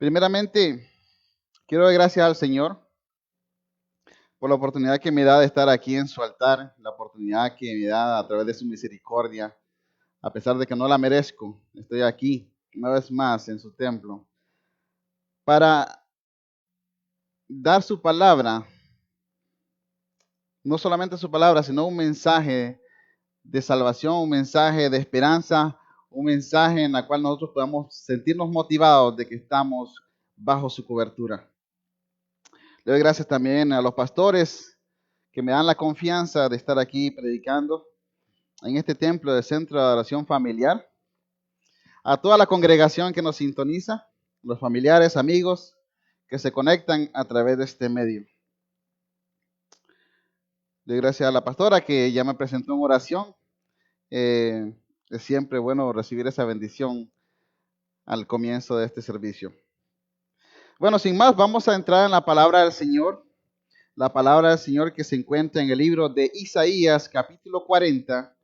Primeramente, quiero dar gracias al Señor por la oportunidad que me da de estar aquí en su altar, la oportunidad que me da a través de su misericordia, a pesar de que no la merezco. Estoy aquí una vez más en su templo para dar su palabra, no solamente su palabra, sino un mensaje de salvación, un mensaje de esperanza, un mensaje en el cual nosotros podamos sentirnos motivados de que estamos bajo su cobertura. Le doy gracias también a los pastores que me dan la confianza de estar aquí predicando en este templo de Centro de Adoración Familiar. A toda la congregación que nos sintoniza, los familiares, amigos que se conectan a través de este medio. Le doy gracias a la pastora que ya me presentó en oración. Es siempre bueno recibir esa bendición al comienzo de este servicio. Bueno, sin más, vamos a entrar en la palabra del Señor. La palabra del Señor que se encuentra en el libro de Isaías, capítulo 40,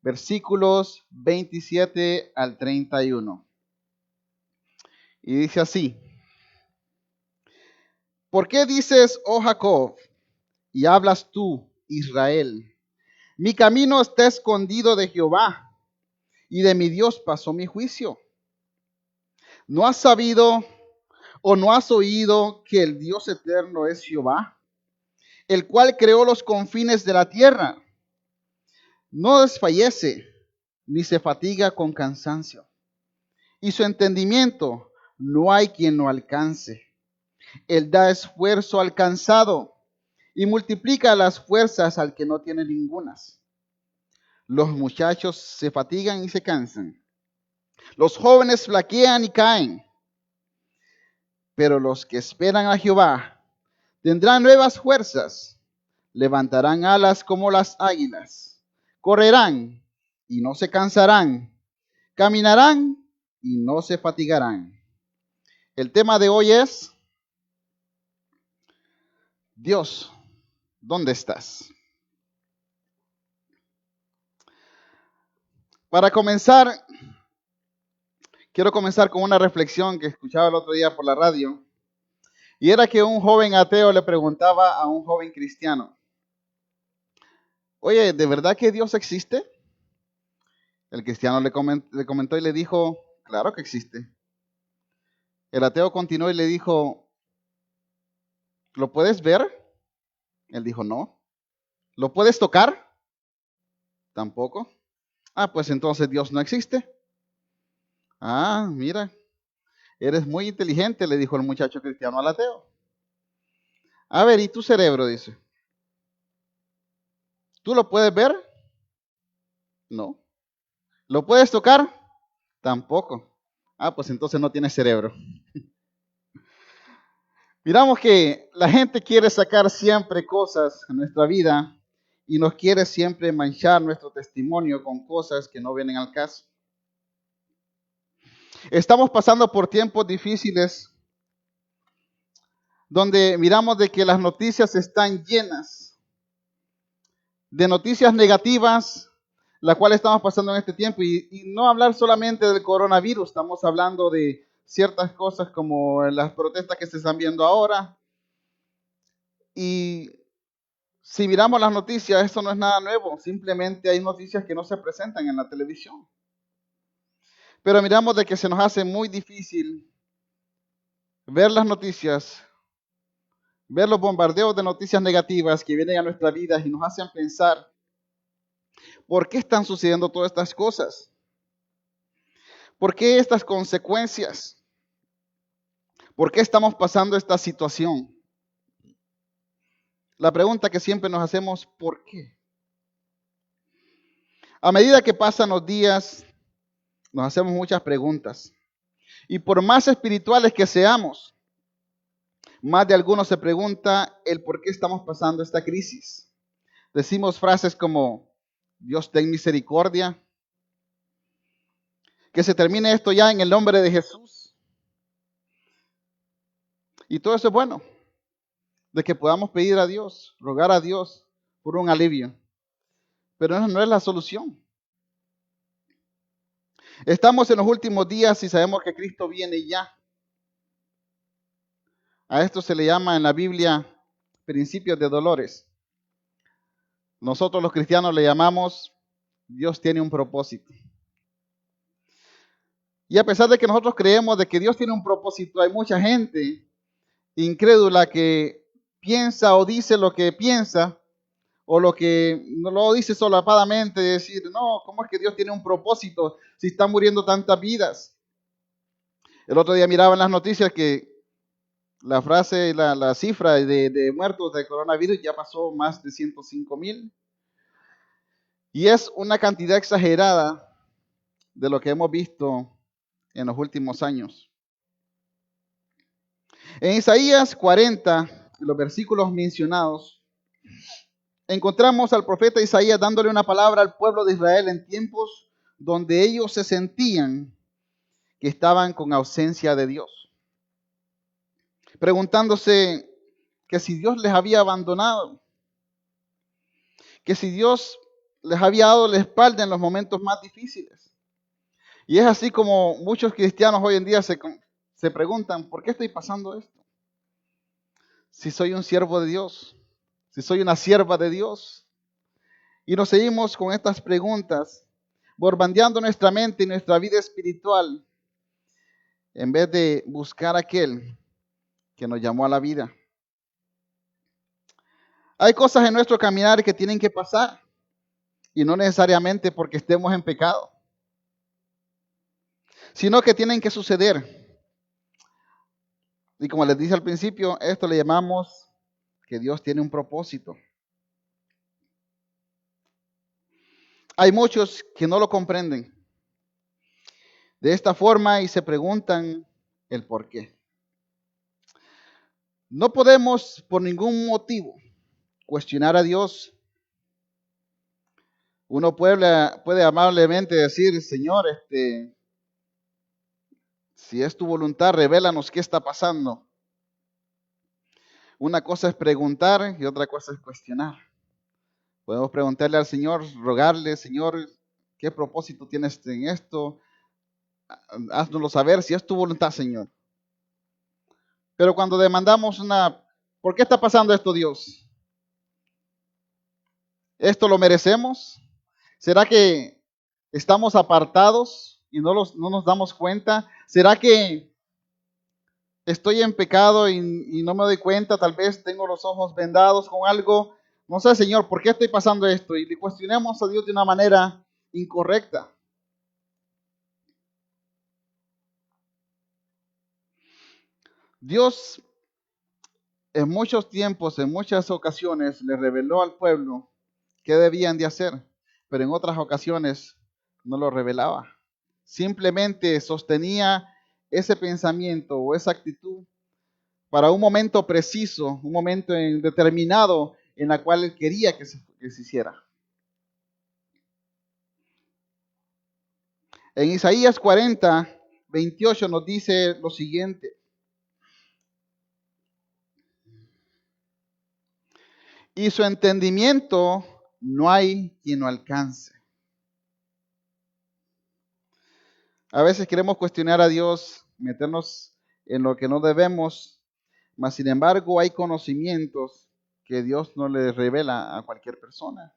versículos 27 al 31. Y dice así: ¿Por qué dices, oh Jacob, y hablas tú, Israel? Mi camino está escondido de Jehová, y de mi Dios pasó mi juicio. ¿No has sabido o no has oído que el Dios eterno es Jehová, el cual creó los confines de la tierra? No desfallece, ni se fatiga con cansancio, y su entendimiento no hay quien lo alcance. Él da esfuerzo al cansado y multiplica las fuerzas al que no tiene ningunas. Los muchachos se fatigan y se cansan. Los jóvenes flaquean y caen. Pero los que esperan a Jehová tendrán nuevas fuerzas. Levantarán alas como las águilas. Correrán y no se cansarán. Caminarán y no se fatigarán. El tema de hoy es: Dios, ¿dónde estás? Para comenzar, quiero comenzar con una reflexión que escuchaba el otro día por la radio. Y era que un joven ateo le preguntaba a un joven cristiano: oye, ¿de verdad que Dios existe? El cristiano le comentó y le dijo: claro que existe. El ateo continuó y le dijo: ¿lo puedes ver? Él dijo: no. ¿Lo puedes tocar? Tampoco. Ah, pues entonces Dios no existe. Ah, mira, eres muy inteligente, le dijo el muchacho cristiano al ateo. A ver, ¿y tu cerebro? Dice. ¿Tú lo puedes ver? No. ¿Lo puedes tocar? Tampoco. Ah, pues entonces no tienes cerebro. Miramos que la gente quiere sacar siempre cosas en nuestra vida y nos quiere siempre manchar nuestro testimonio con cosas que no vienen al caso. Estamos pasando por tiempos difíciles donde miramos de que las noticias están llenas de noticias negativas, la cual estamos pasando en este tiempo. Y no hablar solamente del coronavirus, estamos hablando de ciertas cosas como las protestas que se están viendo ahora. Y si miramos las noticias, eso no es nada nuevo, simplemente hay noticias que no se presentan en la televisión. Pero miramos de que se nos hace muy difícil ver las noticias, ver los bombardeos de noticias negativas que vienen a nuestra vida y nos hacen pensar: ¿por qué están sucediendo todas estas cosas? ¿Por qué estas consecuencias? ¿Por qué estamos pasando esta situación? La pregunta que siempre nos hacemos: ¿por qué? A medida que pasan los días, nos hacemos muchas preguntas. Y por más espirituales que seamos, más de algunos se pregunta el por qué estamos pasando esta crisis. Decimos frases como: Dios ten misericordia, que se termine esto ya en el nombre de Jesús. Y todo eso es bueno, de que podamos pedir a Dios, rogar a Dios por un alivio. Pero no es la solución. Estamos en los últimos días y sabemos que Cristo viene ya. A esto se le llama en la Biblia principios de dolores. Nosotros los cristianos le llamamos Dios tiene un propósito. Y a pesar de que nosotros creemos de que Dios tiene un propósito, hay mucha gente incrédula que piensa o dice lo que piensa, o lo que no lo dice solapadamente, decir, no, ¿cómo es que Dios tiene un propósito si están muriendo tantas vidas? El otro día miraba en las noticias que la frase, la cifra de muertos de coronavirus ya pasó más de 105,000. Y es una cantidad exagerada de lo que hemos visto en los últimos años. En Isaías 40, los versículos mencionados, encontramos al profeta Isaías dándole una palabra al pueblo de Israel en tiempos donde ellos se sentían que estaban con ausencia de Dios, preguntándose que si Dios les había abandonado, que si Dios les había dado la espalda en los momentos más difíciles. Y es así como muchos cristianos hoy en día se preguntan, ¿por qué estoy pasando esto? Si soy un siervo de Dios, si soy una sierva de Dios. Y nos seguimos con estas preguntas, bombardeando nuestra mente y nuestra vida espiritual, en vez de buscar a aquel que nos llamó a la vida. Hay cosas en nuestro caminar que tienen que pasar, y no necesariamente porque estemos en pecado, sino que tienen que suceder. Y como les dije al principio, esto le llamamos que Dios tiene un propósito. Hay muchos que no lo comprenden de esta forma y se preguntan el por qué. No podemos por ningún motivo cuestionar a Dios. Uno puede amablemente decir, Señor, si es tu voluntad, revélanos qué está pasando. Una cosa es preguntar y otra cosa es cuestionar. Podemos preguntarle al Señor, rogarle, Señor, ¿qué propósito tienes en esto? Haznoslo saber si es tu voluntad, Señor. Pero cuando demandamos ¿por qué está pasando esto, Dios? ¿Esto lo merecemos? ¿Será que estamos apartados y no nos damos cuenta? ¿Será que estoy en pecado y no me doy cuenta? Tal vez tengo los ojos vendados con algo. No sé, Señor, ¿por qué estoy pasando esto? Y le cuestionemos a Dios de una manera incorrecta. Dios en muchos tiempos, en muchas ocasiones, le reveló al pueblo qué debían de hacer, pero en otras ocasiones no lo revelaba. Simplemente sostenía ese pensamiento o esa actitud para un momento preciso, un momento determinado en la cual él quería que se hiciera. En Isaías 40, 28 nos dice lo siguiente. Y su entendimiento no hay quien lo alcance. A veces queremos cuestionar a Dios, meternos en lo que no debemos, mas sin embargo hay conocimientos que Dios no le revela a cualquier persona.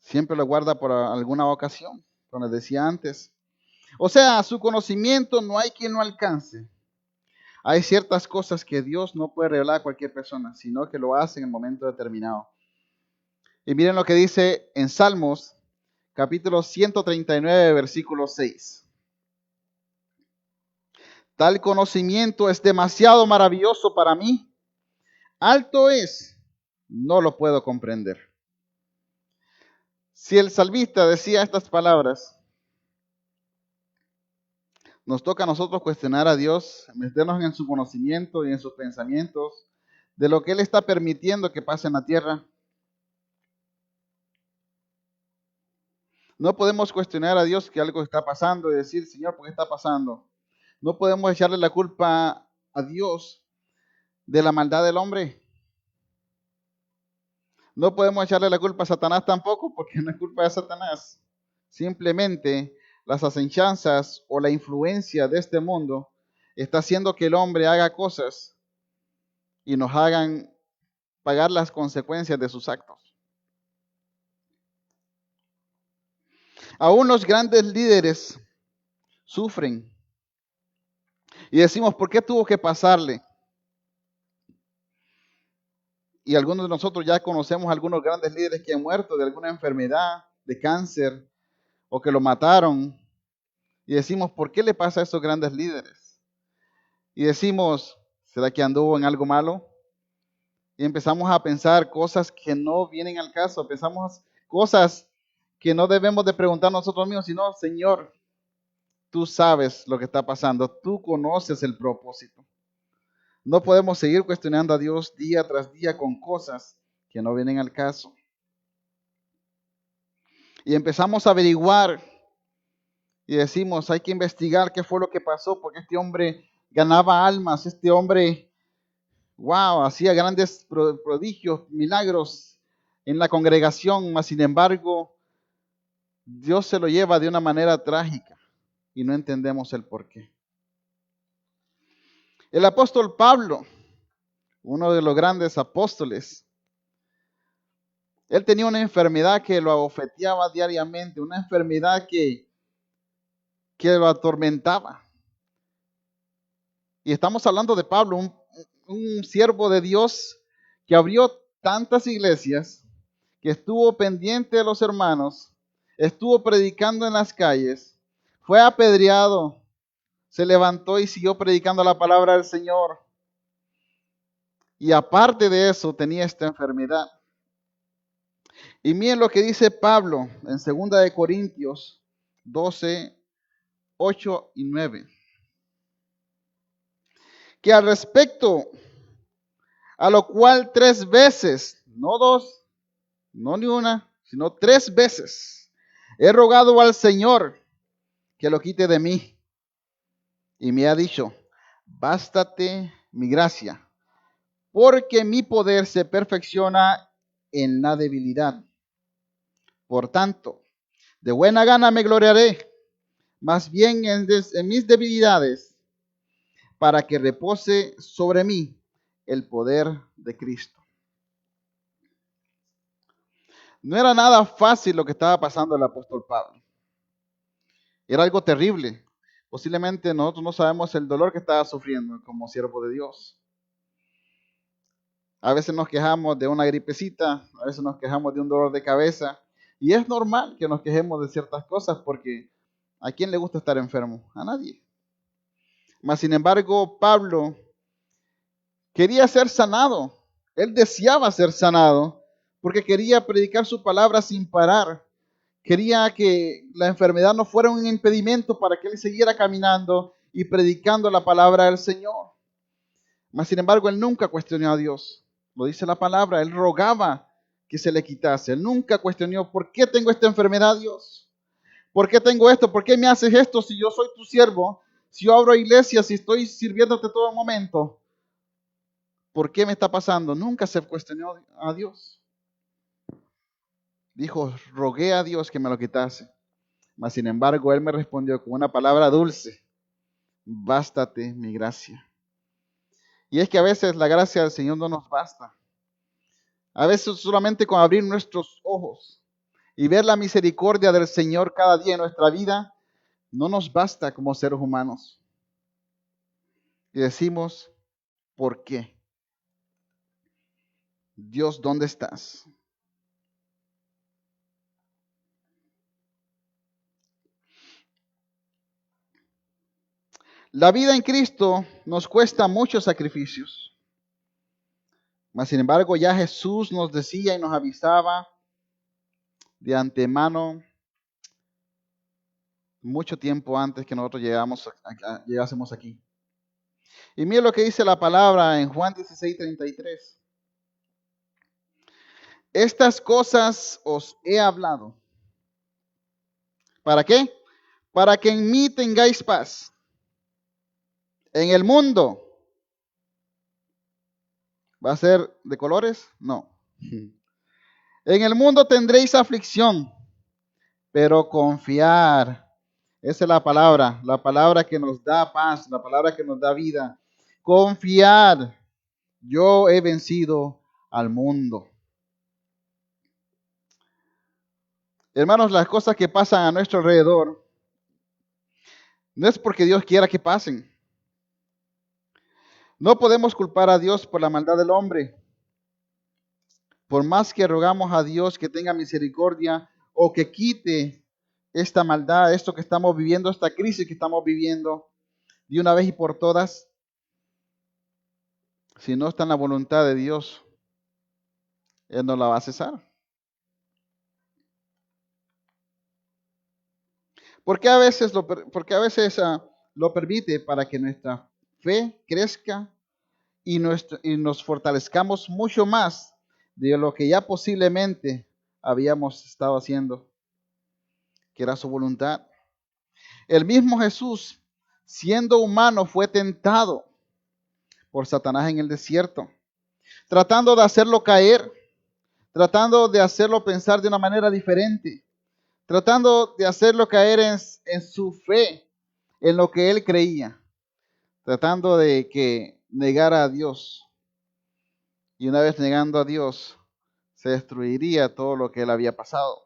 Siempre lo guarda por alguna ocasión, como les decía antes. O sea, su conocimiento no hay quien lo alcance. Hay ciertas cosas que Dios no puede revelar a cualquier persona, sino que lo hace en el momento determinado. Y miren lo que dice en Salmos, capítulo 139, versículo 6. Tal conocimiento es demasiado maravilloso para mí. Alto es, no lo puedo comprender. Si el salmista decía estas palabras, nos toca a nosotros cuestionar a Dios, meternos en su conocimiento y en sus pensamientos de lo que Él está permitiendo que pase en la tierra. No podemos cuestionar a Dios que algo está pasando y decir, Señor, ¿por qué está pasando? No podemos echarle la culpa a Dios de la maldad del hombre. No podemos echarle la culpa a Satanás tampoco, porque no es culpa de Satanás. Simplemente las asechanzas o la influencia de este mundo está haciendo que el hombre haga cosas y nos hagan pagar las consecuencias de sus actos. Aún los grandes líderes sufren y decimos, ¿por qué tuvo que pasarle? Y algunos de nosotros ya conocemos a algunos grandes líderes que han muerto de alguna enfermedad, de cáncer, o que lo mataron. Y decimos, ¿por qué le pasa a esos grandes líderes? Y decimos, ¿será que anduvo en algo malo? Y empezamos a pensar cosas que no vienen al caso. Pensamos cosas que no debemos de preguntar nosotros mismos, sino, Señor, tú sabes lo que está pasando. Tú conoces el propósito. No podemos seguir cuestionando a Dios día tras día con cosas que no vienen al caso. Y empezamos a averiguar y decimos, hay que investigar qué fue lo que pasó, porque este hombre ganaba almas, este hombre, wow, hacía grandes prodigios, milagros en la congregación, mas sin embargo, Dios se lo lleva de una manera trágica y no entendemos el por qué. El apóstol Pablo, uno de los grandes apóstoles, él tenía una enfermedad que lo abofeteaba diariamente, una enfermedad que lo atormentaba. Y estamos hablando de Pablo, un siervo de Dios que abrió tantas iglesias, que estuvo pendiente de los hermanos, estuvo predicando en las calles, fue apedreado, se levantó y siguió predicando la palabra del Señor. Y aparte de eso, tenía esta enfermedad. Y miren lo que dice Pablo en 2 de Corintios 12, 8 y 9. Que al respecto, a lo cual 3 veces, no 2, no ni una, sino 3 veces, he rogado al Señor que lo quite de mí. Y me ha dicho, bástate mi gracia, porque mi poder se perfecciona en la debilidad. Por tanto, de buena gana me gloriaré, más bien en mis debilidades, para que repose sobre mí el poder de Cristo. No era nada fácil lo que estaba pasando el apóstol Pablo. Era algo terrible. Posiblemente nosotros no sabemos el dolor que estaba sufriendo como siervo de Dios. A veces nos quejamos de una gripecita, a veces nos quejamos de un dolor de cabeza. Y es normal que nos quejemos de ciertas cosas porque ¿a quién le gusta estar enfermo? A nadie. Mas sin embargo, Pablo quería ser sanado. Él deseaba ser sanado porque quería predicar su palabra sin parar. Quería que la enfermedad no fuera un impedimento para que él siguiera caminando y predicando la palabra del Señor. Mas sin embargo, él nunca cuestionó a Dios. Lo dice la palabra, él rogaba que se le quitase. Él nunca cuestionó, ¿por qué tengo esta enfermedad, Dios? ¿Por qué tengo esto? ¿Por qué me haces esto si yo soy tu siervo? Si yo abro iglesias, si estoy sirviéndote todo el momento. ¿Por qué me está pasando? Nunca se cuestionó a Dios. Dijo, rogué a Dios que me lo quitase. Mas sin embargo, él me respondió con una palabra dulce. Bástate mi gracia. Y es que a veces la gracia del Señor no nos basta. A veces solamente con abrir nuestros ojos y ver la misericordia del Señor cada día en nuestra vida, no nos basta como seres humanos. Y decimos, ¿por qué? Dios, ¿dónde estás? La vida en Cristo nos cuesta muchos sacrificios. Mas sin embargo, ya Jesús nos decía y nos avisaba de antemano, mucho tiempo antes que nosotros llegásemos aquí. Y mire lo que dice la palabra en Juan 16:33. Estas cosas os he hablado. ¿Para qué? Para que en mí tengáis paz. En el mundo. ¿Va a ser de colores? No. En el mundo tendréis aflicción, pero confiar. Esa es la palabra que nos da paz, la palabra que nos da vida. Confiad, yo he vencido al mundo. Hermanos, las cosas que pasan a nuestro alrededor no es porque Dios quiera que pasen. No podemos culpar a Dios por la maldad del hombre. Por más que rogamos a Dios que tenga misericordia o que quite esta maldad, esto que estamos viviendo, esta crisis que estamos viviendo de una vez y por todas, si no está en la voluntad de Dios, Él no la va a cesar. Porque a veces lo permite para que nuestra fe crezca y nos fortalezcamos mucho más de lo que ya posiblemente habíamos estado haciendo, que era su voluntad. El mismo Jesús, siendo humano, fue tentado por Satanás en el desierto, tratando de hacerlo caer, tratando de hacerlo pensar de una manera diferente, tratando de hacerlo caer en su fe, en lo que él creía, tratando de que negara a Dios. Y una vez negando a Dios, se destruiría todo lo que él había pasado.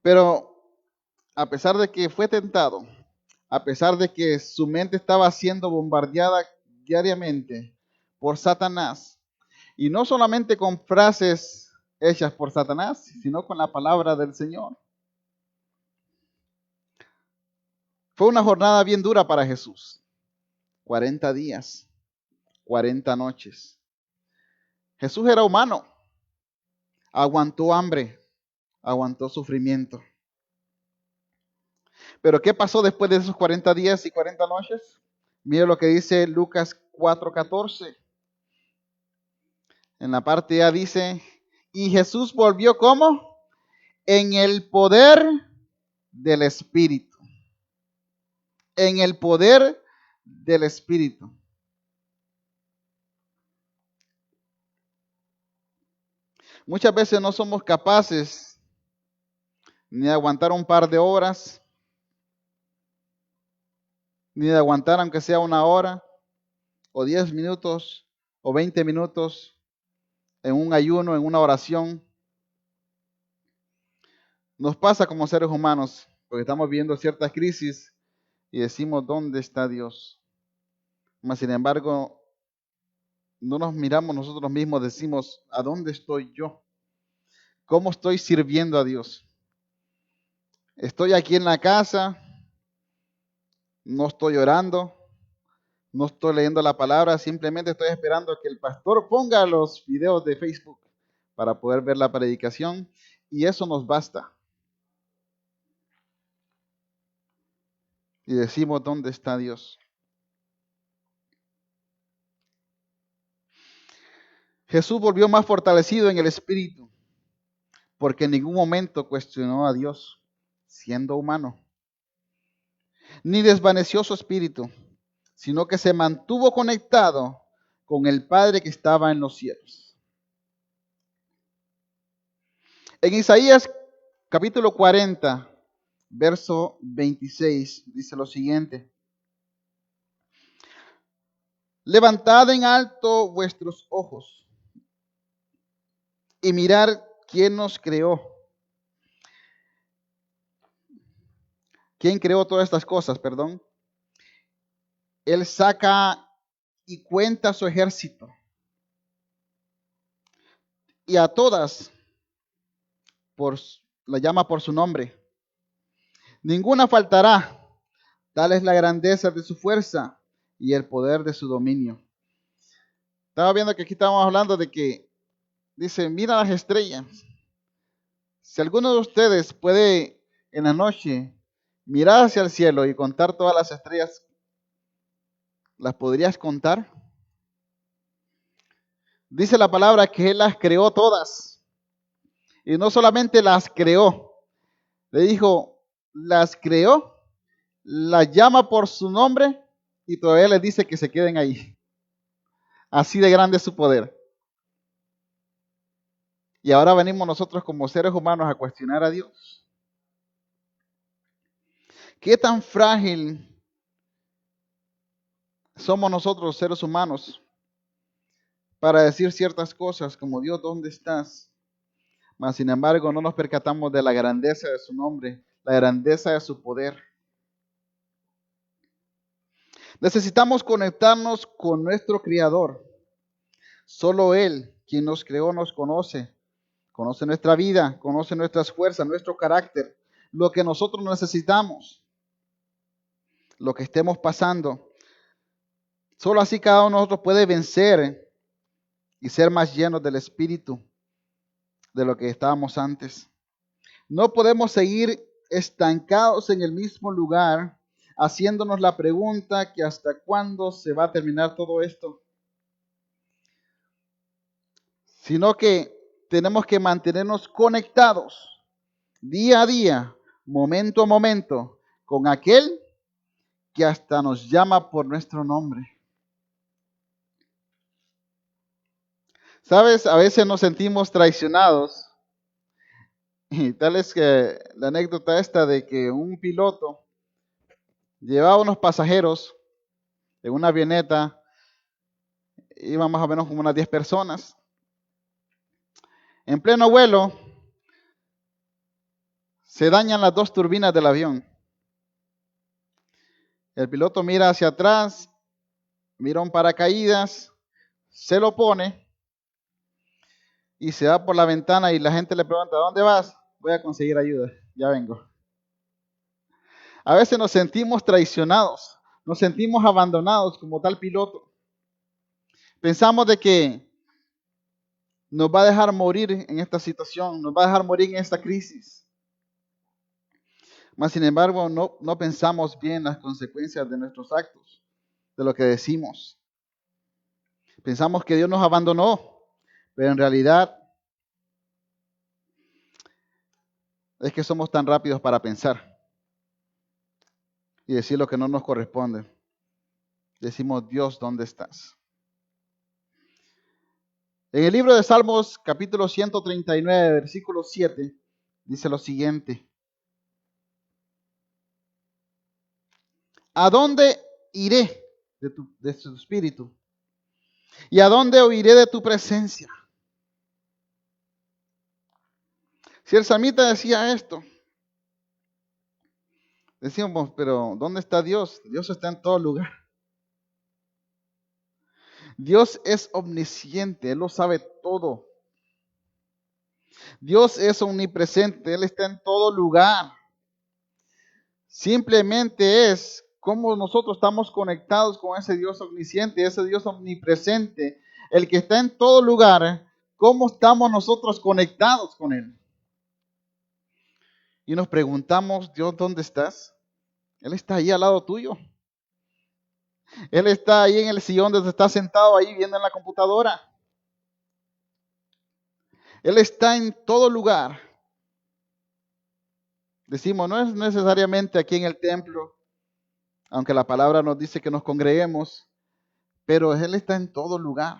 Pero a pesar de que fue tentado, a pesar de que su mente estaba siendo bombardeada diariamente por Satanás, y no solamente con frases hechas por Satanás, sino con la palabra del Señor. Fue una jornada bien dura para Jesús. 40 días, 40 noches. Jesús era humano, aguantó hambre, aguantó sufrimiento. Pero ¿qué pasó después de esos 40 días y 40 noches? Mira lo que dice Lucas 4:14. En la parte A dice, y Jesús volvió ¿cómo? En el poder del Espíritu. En el poder del Espíritu. Muchas veces no somos capaces ni de aguantar un par de horas, ni de aguantar aunque sea una hora, o 10 minutos, o 20 minutos en un ayuno, en una oración. Nos pasa como seres humanos, porque estamos viendo ciertas crisis y decimos, ¿dónde está Dios? Mas, sin embargo, no nos miramos nosotros mismos, decimos, ¿a dónde estoy yo? ¿Cómo estoy sirviendo a Dios? Estoy aquí en la casa, no estoy orando, no estoy leyendo la palabra, simplemente estoy esperando que el pastor ponga los videos de Facebook para poder ver la predicación y eso nos basta. Y decimos, ¿dónde está Dios? Jesús volvió más fortalecido en el espíritu, porque en ningún momento cuestionó a Dios, siendo humano, ni desvaneció su espíritu, sino que se mantuvo conectado con el Padre que estaba en los cielos. En Isaías capítulo 40, verso 26, dice lo siguiente. Levantad en alto vuestros ojos y mirad quién nos creó. ¿Quién creó todas estas cosas? Perdón. Él saca y cuenta su ejército. Y a todas la llama por su nombre. Ninguna faltará. Tal es la grandeza de su fuerza y el poder de su dominio. Estaba viendo que aquí estábamos hablando de que dice, mira las estrellas. Si alguno de ustedes puede en la noche mirar hacia el cielo y contar todas las estrellas, ¿las podrías contar? Dice la palabra que Él las creó todas. Y no solamente las creó, le dijo, las creó, las llama por su nombre y todavía les dice que se queden ahí. Así de grande es su poder. Y ahora venimos nosotros como seres humanos a cuestionar a Dios. ¿Qué tan frágil somos nosotros, seres humanos, para decir ciertas cosas como Dios, ¿dónde estás? Mas, sin embargo, no nos percatamos de la grandeza de su nombre, la grandeza de su poder. Necesitamos conectarnos con nuestro Creador. Solo Él, quien nos creó, nos conoce. Conoce nuestra vida, conoce nuestras fuerzas, nuestro carácter, lo que nosotros necesitamos, lo que estemos pasando. Solo así cada uno de nosotros puede vencer y ser más llenos del Espíritu de lo que estábamos antes. No podemos seguir estancados en el mismo lugar, haciéndonos la pregunta que hasta cuándo se va a terminar todo esto, sino que tenemos que mantenernos conectados día a día, momento a momento, con aquel que hasta nos llama por nuestro nombre. ¿Sabes? A veces nos sentimos traicionados. Y tal es que la anécdota esta de que un piloto llevaba unos pasajeros en una avioneta, iban más o menos como unas 10 personas. En pleno vuelo, se dañan las dos turbinas del avión. El piloto mira hacia atrás, mira un paracaídas, se lo pone y se va por la ventana y la gente le pregunta, ¿a dónde vas? Voy a conseguir ayuda, ya vengo. A veces nos sentimos traicionados, nos sentimos abandonados como tal piloto. Pensamos de que nos va a dejar morir en esta situación, nos va a dejar morir en esta crisis. Mas sin embargo, no pensamos bien las consecuencias de nuestros actos, de lo que decimos. Pensamos que Dios nos abandonó, pero en realidad es que somos tan rápidos para pensar y decir lo que no nos corresponde. Decimos, Dios, ¿dónde estás? En el libro de Salmos, capítulo 139, versículo 7, dice lo siguiente. ¿A dónde iré de tu espíritu? ¿Y a dónde oiré de tu presencia? Si el salmista decía esto, decíamos, pero ¿dónde está Dios? Dios está en todo lugar. Dios es omnisciente, Él lo sabe todo. Dios es omnipresente, Él está en todo lugar. Simplemente es cómo nosotros estamos conectados con ese Dios omnisciente, ese Dios omnipresente, el que está en todo lugar, cómo estamos nosotros conectados con Él. Y nos preguntamos, Dios, ¿dónde estás? Él está ahí al lado tuyo. Él está ahí en el sillón donde está sentado ahí viendo en la computadora. Él está en todo lugar. Decimos, no es necesariamente aquí en el templo, aunque la palabra nos dice que nos congreguemos, pero Él está en todo lugar.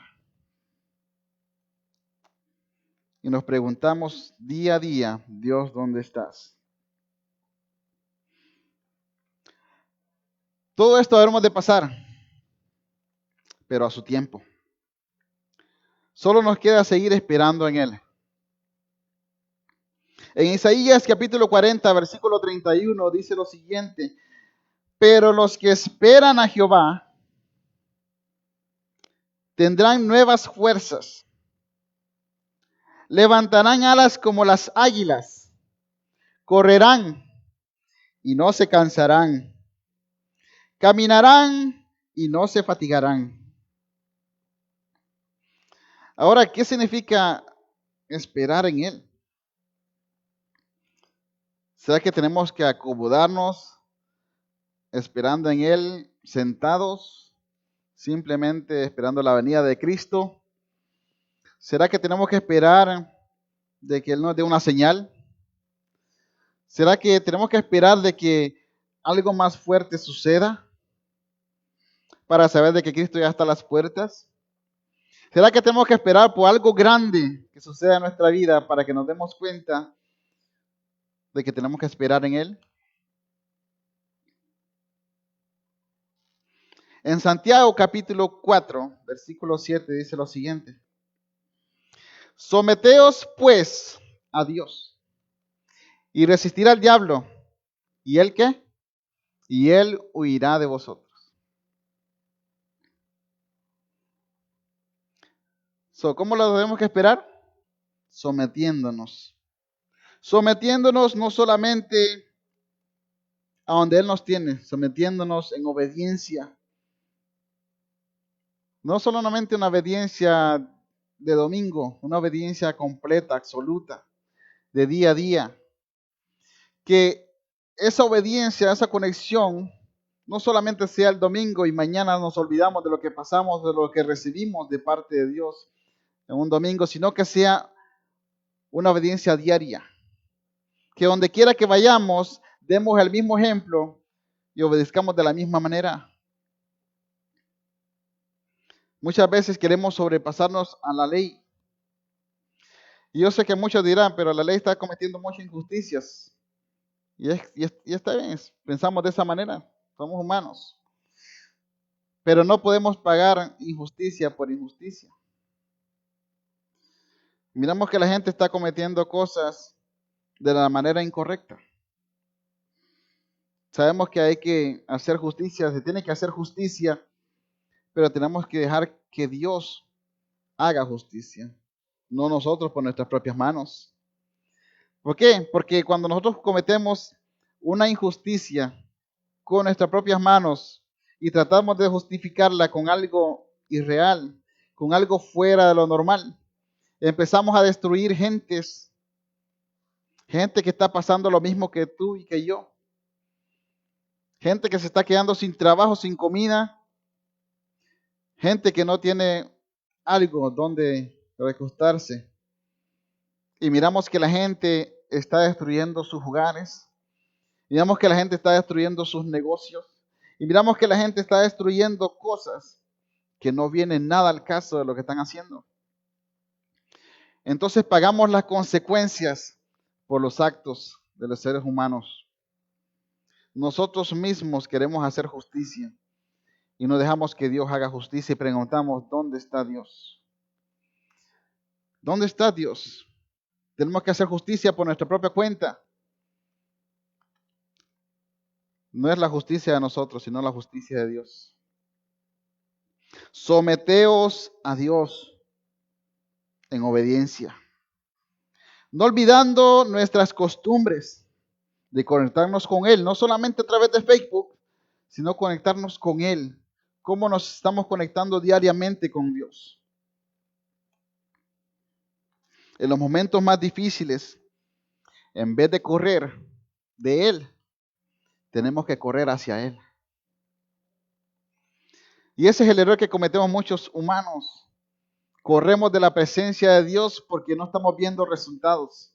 Y nos preguntamos día a día, Dios, ¿dónde estás? Todo esto debemos de pasar, pero a su tiempo. Solo nos queda seguir esperando en Él. En Isaías capítulo 40, versículo 31 dice lo siguiente, pero los que esperan a Jehová tendrán nuevas fuerzas, levantarán alas como las águilas, correrán y no se cansarán, caminarán y no se fatigarán. Ahora, ¿qué significa esperar en Él? ¿Será que tenemos que acomodarnos esperando en Él, sentados, simplemente esperando la venida de Cristo? ¿Será que tenemos que esperar de que Él nos dé una señal? ¿Será que tenemos que esperar de que algo más fuerte suceda para saber de que Cristo ya está a las puertas? ¿Será que tenemos que esperar por algo grande que suceda en nuestra vida para que nos demos cuenta de que tenemos que esperar en Él? En Santiago capítulo 4, versículo 7 dice lo siguiente. Someteos pues a Dios y resistir al diablo. ¿Y él qué? Y él huirá de vosotros. ¿Cómo lo debemos que esperar? Sometiéndonos. Sometiéndonos no solamente a donde Él nos tiene, sometiéndonos en obediencia. No solamente una obediencia de domingo, una obediencia completa, absoluta, de día a día. Que esa obediencia, esa conexión, no solamente sea el domingo y mañana nos olvidamos de lo que pasamos, de lo que recibimos de parte de Dios en un domingo, sino que sea una obediencia diaria. Que donde quiera que vayamos, demos el mismo ejemplo y obedezcamos de la misma manera. Muchas veces queremos sobrepasarnos a la ley. Y yo sé que muchos dirán, pero la ley está cometiendo muchas injusticias. Y está bien, pensamos de esa manera, somos humanos. Pero no podemos pagar injusticia por injusticia. Miramos que la gente está cometiendo cosas de la manera incorrecta. Sabemos que hay que hacer justicia, se tiene que hacer justicia, pero tenemos que dejar que Dios haga justicia, no nosotros por nuestras propias manos. ¿Por qué? Porque cuando nosotros cometemos una injusticia con nuestras propias manos y tratamos de justificarla con algo irreal, con algo fuera de lo normal, empezamos a destruir gente que está pasando lo mismo que tú y que yo, gente que se está quedando sin trabajo, sin comida, gente que no tiene algo donde recostarse. Y miramos que la gente está destruyendo sus hogares, miramos que la gente está destruyendo sus negocios, y miramos que la gente está destruyendo cosas que no vienen nada al caso de lo que están haciendo. Entonces pagamos las consecuencias por los actos de los seres humanos. Nosotros mismos queremos hacer justicia y no dejamos que Dios haga justicia y preguntamos, ¿dónde está Dios? ¿Dónde está Dios? Tenemos que hacer justicia por nuestra propia cuenta. No es la justicia de nosotros, sino la justicia de Dios. Someteos a Dios en obediencia, no olvidando nuestras costumbres de conectarnos con Él, no solamente a través de Facebook, sino conectarnos con Él. ¿Cómo nos estamos conectando diariamente con Dios? En los momentos más difíciles, en vez de correr de Él, tenemos que correr hacia Él. Y ese es el error que cometemos muchos humanos. Corremos de la presencia de Dios porque no estamos viendo resultados.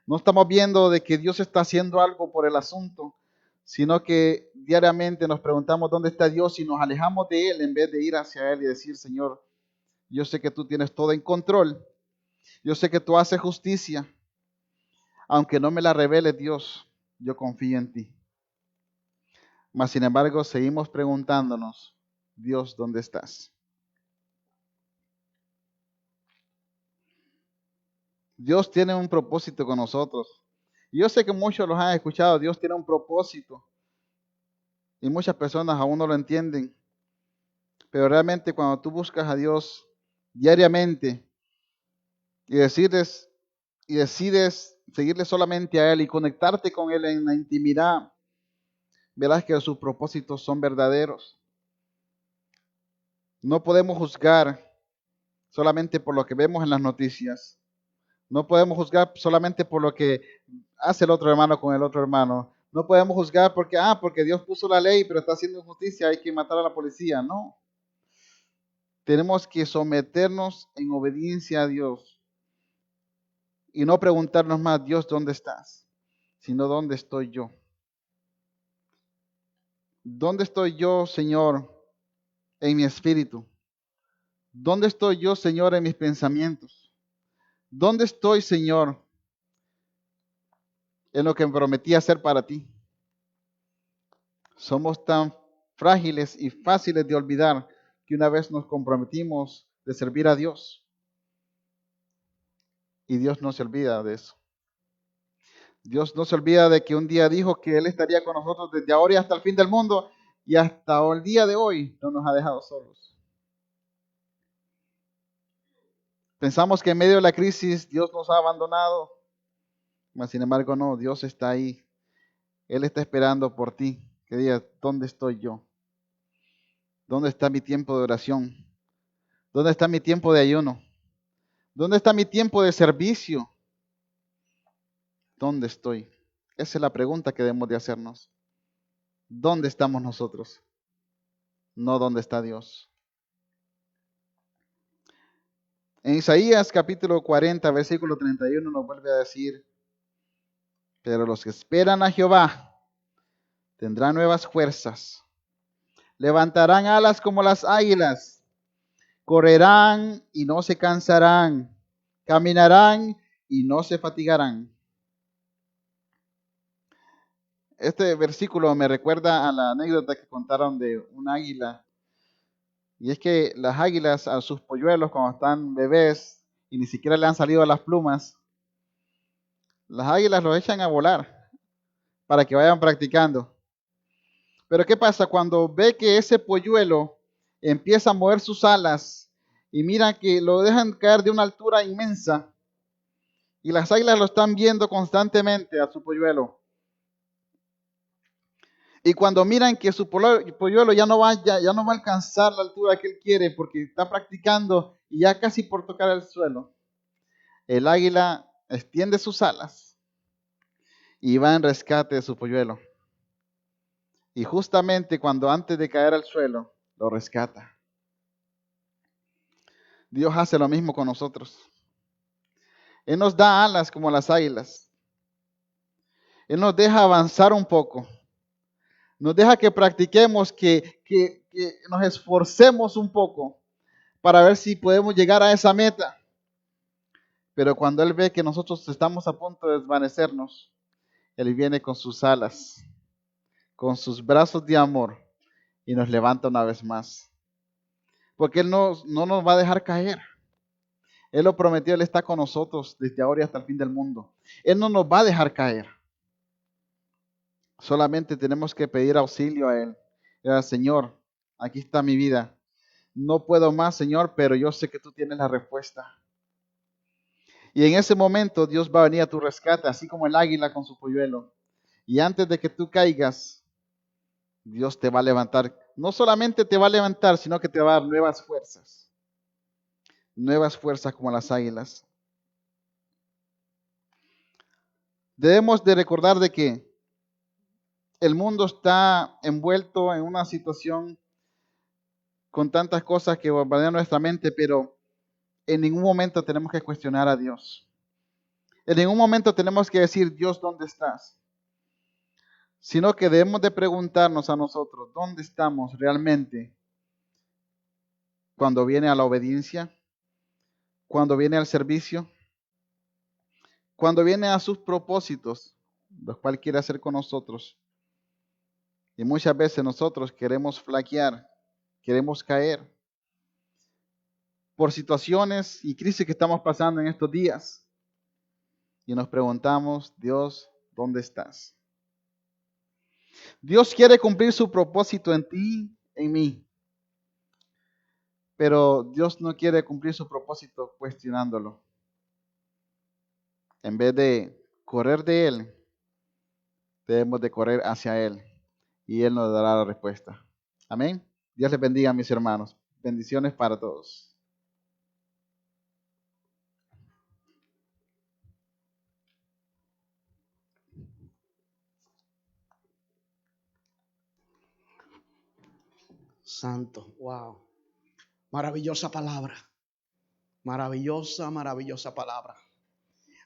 No estamos viendo de que Dios está haciendo algo por el asunto, sino que diariamente nos preguntamos dónde está Dios y nos alejamos de Él en vez de ir hacia Él y decir, Señor, yo sé que tú tienes todo en control. Yo sé que tú haces justicia. Aunque no me la revele Dios, yo confío en ti. Mas, sin embargo, seguimos preguntándonos, Dios, ¿dónde estás? Dios tiene un propósito con nosotros. Y yo sé que muchos los han escuchado, Dios tiene un propósito. Y muchas personas aún no lo entienden. Pero realmente cuando tú buscas a Dios diariamente y decides seguirle solamente a Él y conectarte con Él en la intimidad, verás que sus propósitos son verdaderos. No podemos juzgar solamente por lo que vemos en las noticias. No podemos juzgar solamente por lo que hace el otro hermano con el otro hermano. No podemos juzgar porque Dios puso la ley, pero está haciendo injusticia, hay que matar a la policía. No. Tenemos que someternos en obediencia a Dios y no preguntarnos más, Dios, ¿dónde estás? Sino, ¿dónde estoy yo? ¿Dónde estoy yo, Señor, en mi espíritu? ¿Dónde estoy yo, Señor, en mis pensamientos? ¿Dónde estoy, Señor, en lo que me prometí hacer para ti? Somos tan frágiles y fáciles de olvidar que una vez nos comprometimos de servir a Dios. Y Dios no se olvida de eso. Dios no se olvida de que un día dijo que Él estaría con nosotros desde ahora y hasta el fin del mundo, y hasta el día de hoy no nos ha dejado solos. Pensamos que en medio de la crisis Dios nos ha abandonado, mas sin embargo no, Dios está ahí. Él está esperando por ti, que digas, ¿dónde estoy yo? ¿Dónde está mi tiempo de oración? ¿Dónde está mi tiempo de ayuno? ¿Dónde está mi tiempo de servicio? ¿Dónde estoy? Esa es la pregunta que debemos de hacernos. ¿Dónde estamos nosotros? No dónde está Dios. En Isaías capítulo 40, versículo 31 nos vuelve a decir, pero los que esperan a Jehová tendrán nuevas fuerzas, levantarán alas como las águilas, correrán y no se cansarán, caminarán y no se fatigarán. Este versículo me recuerda a la anécdota que contaron de un águila. Y es que las águilas a sus polluelos cuando están bebés y ni siquiera le han salido las plumas, las águilas los echan a volar para que vayan practicando. Pero ¿qué pasa cuando ve que ese polluelo empieza a mover sus alas y miran que lo dejan caer de una altura inmensa y las águilas lo están viendo constantemente a su polluelo? Y cuando miran que su polluelo ya no va a alcanzar la altura que él quiere porque está practicando y ya casi por tocar el suelo, el águila extiende sus alas y va en rescate de su polluelo. Y justamente cuando antes de caer al suelo, lo rescata. Dios hace lo mismo con nosotros. Él nos da alas como las águilas. Él nos deja avanzar un poco. Nos deja que practiquemos, que nos esforcemos un poco para ver si podemos llegar a esa meta. Pero cuando Él ve que nosotros estamos a punto de desvanecernos, Él viene con sus alas, con sus brazos de amor y nos levanta una vez más. Porque Él no nos va a dejar caer. Él lo prometió, Él está con nosotros desde ahora y hasta el fin del mundo. Él no nos va a dejar caer. Solamente tenemos que pedir auxilio a Él. Señor, aquí está mi vida. No puedo más, Señor, pero yo sé que tú tienes la respuesta. Y en ese momento Dios va a venir a tu rescate, así como el águila con su polluelo. Y antes de que tú caigas, Dios te va a levantar. No solamente te va a levantar, sino que te va a dar nuevas fuerzas. Nuevas fuerzas como las águilas. Debemos de recordar de que el mundo está envuelto en una situación con tantas cosas que bombardean nuestra mente, pero en ningún momento tenemos que cuestionar a Dios. En ningún momento tenemos que decir, Dios, ¿dónde estás? Sino que debemos de preguntarnos a nosotros, ¿dónde estamos realmente cuando viene a la obediencia? Cuando viene al servicio? Cuando viene a sus propósitos, los cuales quiere hacer con nosotros. Y muchas veces nosotros queremos flaquear, queremos caer por situaciones y crisis que estamos pasando en estos días. Y nos preguntamos, Dios, ¿dónde estás? Dios quiere cumplir su propósito en ti, en mí. Pero Dios no quiere cumplir su propósito cuestionándolo. En vez de correr de Él, debemos de correr hacia Él. Y Él nos dará la respuesta. Amén. Dios les bendiga, mis hermanos. Bendiciones para todos. Santo, wow. Maravillosa palabra. Maravillosa, maravillosa palabra.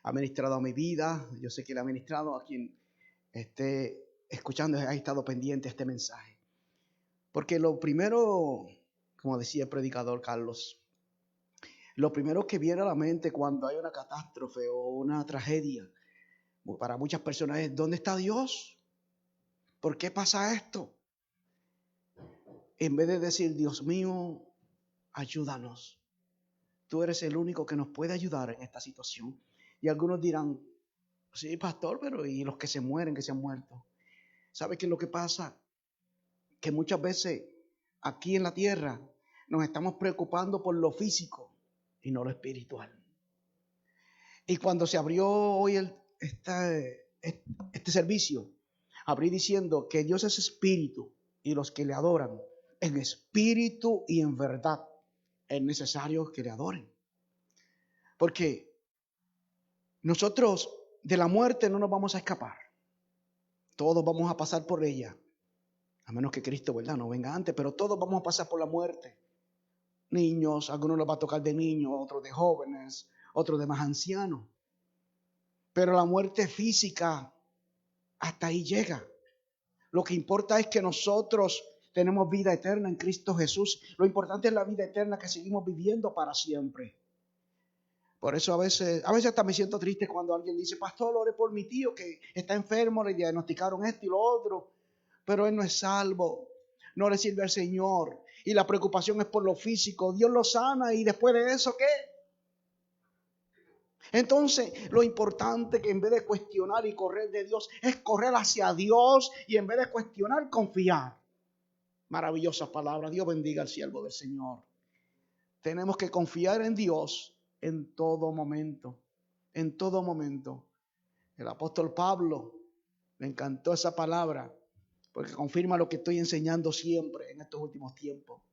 Ha ministrado a mi vida. Yo sé que le ha ministrado a quien esté escuchando y ha estado pendiente a este mensaje. Porque lo primero, como decía el predicador Carlos, lo primero que viene a la mente cuando hay una catástrofe o una tragedia, para muchas personas es, ¿dónde está Dios? ¿Por qué pasa esto? en vez de decir, Dios mío, ayúdanos. Tú eres el único que nos puede ayudar en esta situación. Y algunos dirán, sí, pastor, pero ¿y los que se mueren, que se han muerto? ¿Sabe qué es lo que pasa? Que muchas veces aquí en la tierra nos estamos preocupando por lo físico y no lo espiritual. Y cuando se abrió hoy este servicio, abrí diciendo que Dios es espíritu y los que le adoran en espíritu y en verdad es necesario que le adoren. Porque nosotros de la muerte no nos vamos a escapar. Todos vamos a pasar por ella. A menos que Cristo, ¿verdad?, no venga antes, pero todos vamos a pasar por la muerte. Niños, algunos les va a tocar de niños, otros de jóvenes, otros de más ancianos. Pero la muerte física hasta ahí llega. Lo que importa es que nosotros tenemos vida eterna en Cristo Jesús. Lo importante es la vida eterna que seguimos viviendo para siempre. Por eso a veces hasta me siento triste cuando alguien dice, pastor, ore por mi tío que está enfermo, le diagnosticaron esto y lo otro, pero él no es salvo, no le sirve al Señor. Y la preocupación es por lo físico. Dios lo sana y después de eso, ¿qué? Entonces, lo importante que en vez de cuestionar y correr de Dios, es correr hacia Dios y en vez de cuestionar, confiar. Maravillosa palabra. Dios bendiga al siervo del Señor. Tenemos que confiar en Dios en todo momento. En todo momento. El apóstol Pablo, me encantó esa palabra, porque confirma lo que estoy enseñando siempre en estos últimos tiempos.